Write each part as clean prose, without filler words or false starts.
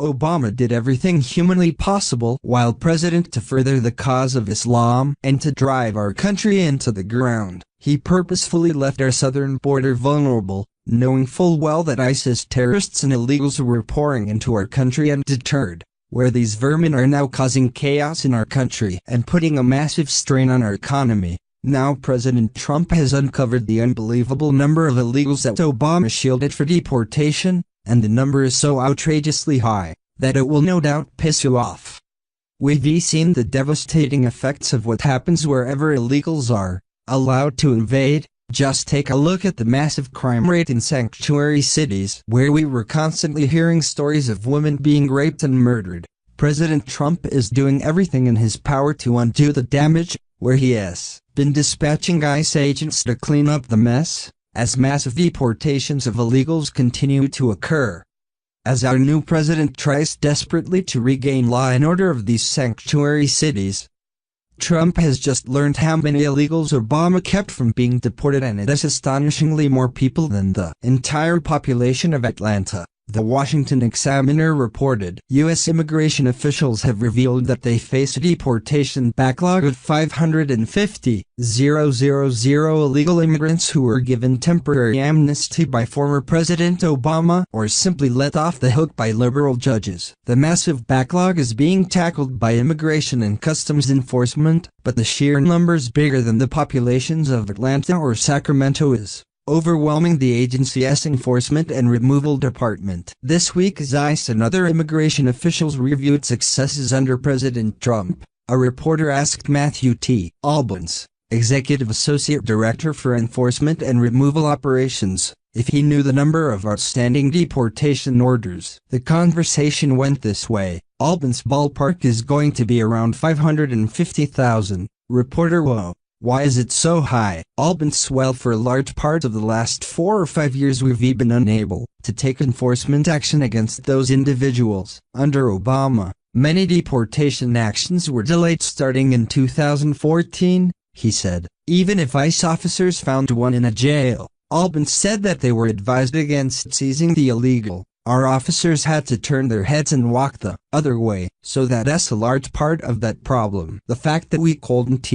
Obama did everything humanly possible while president to further the cause of Islam and to drive our country into the ground. He purposefully left our southern border vulnerable, knowing full well that ISIS terrorists and illegals were pouring into our country undeterred, where these vermin are now causing chaos in our country and putting a massive strain on our economy. Now President Trump has uncovered the unbelievable number of illegals that Obama shielded for deportation, and the number is so outrageously high that it will no doubt piss you off. We've seen the devastating effects of what happens wherever illegals are allowed to invade. Just take a look at the massive crime rate in sanctuary cities where we were constantly hearing stories of women being raped and murdered. President Trump is doing everything in his power to undo the damage, where he has been dispatching ICE agents to clean up the mess, as massive deportations of illegals continue to occur. As our new president tries desperately to regain law and order of these sanctuary cities, Trump has just learned how many illegals Obama kept from being deported, and it is astonishingly more people than the entire population of Atlanta. The Washington Examiner reported U.S. immigration officials have revealed that they face a deportation backlog of 550,000 illegal immigrants who were given temporary amnesty by former President Obama or simply let off the hook by liberal judges. The massive backlog is being tackled by Immigration and Customs Enforcement, but the sheer numbers bigger than the populations of Atlanta or Sacramento is overwhelming the agency's enforcement and removal department. This week as ICE and other immigration officials reviewed successes under President Trump, a reporter asked Matthew T. Albans, Executive Associate Director for Enforcement and Removal Operations, if he knew the number of outstanding deportation orders. The conversation went this way: Albans' ballpark is going to be around 550,000. Reporter: whoa. Why is it so high? Albans: well, for a large part of the last 4 or 5 years we've been unable to take enforcement action against those individuals. Under Obama, many deportation actions were delayed starting in 2014, he said. Even if ICE officers found one in a jail, Albans said that they were advised against seizing the illegal. Our officers had to turn their heads and walk the other way. So that's a large part of that problem. The fact that we couldn't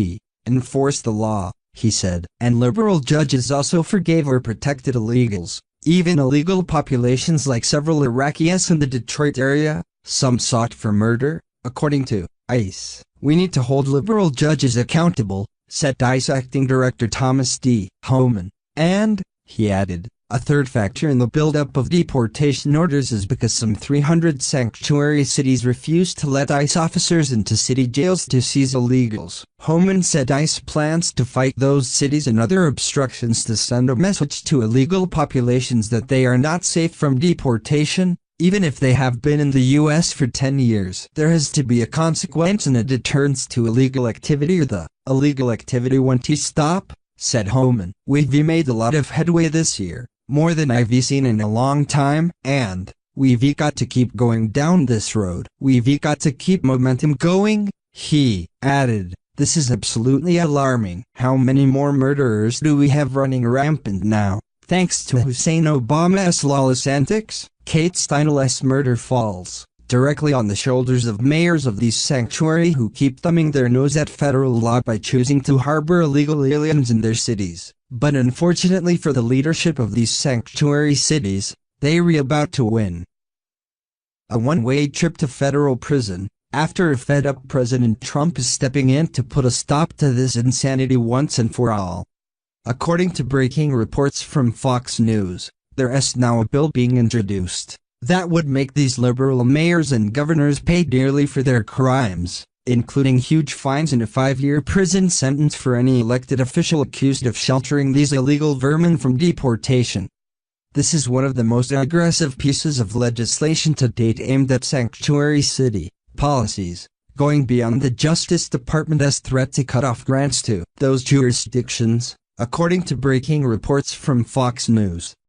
enforce the law, he said. And liberal judges also forgave or protected illegals, even illegal populations like several Iraqis in the Detroit area, some sought for murder, according to ICE. We need to hold liberal judges accountable, said ICE Acting Director Thomas D. Homan. And, he added, a third factor in the buildup of deportation orders is because some 300 sanctuary cities refuse to let ICE officers into city jails to seize illegals. Homan said ICE plans to fight those cities and other obstructions to send a message to illegal populations that they are not safe from deportation, even if they have been in the U.S. for 10 years. There has to be a consequence and a deterrence to illegal activity, or the illegal activity won't stop, said Homan. We've made a lot of headway this year, more than I've seen in a long time, and we've got to keep going down this road. We've got to keep momentum going, he added. This is absolutely alarming. How many more murderers do we have running rampant now? Thanks to Hussein Obama's lawless antics, Kate Steinle's murder falls directly on the shoulders of mayors of these sanctuaries who keep thumbing their nose at federal law by choosing to harbor illegal aliens in their cities. But unfortunately for the leadership of these sanctuary cities, they're about to win a one-way trip to federal prison, after a fed-up President Trump is stepping in to put a stop to this insanity once and for all. According to breaking reports from Fox News, there is now a bill being introduced that would make these liberal mayors and governors pay dearly for their crimes, including huge fines and a 5-year prison sentence for any elected official accused of sheltering these illegal vermin from deportation. This is one of the most aggressive pieces of legislation to date aimed at sanctuary city policies, going beyond the Justice Department's threat to cut off grants to those jurisdictions. According to breaking reports from Fox News,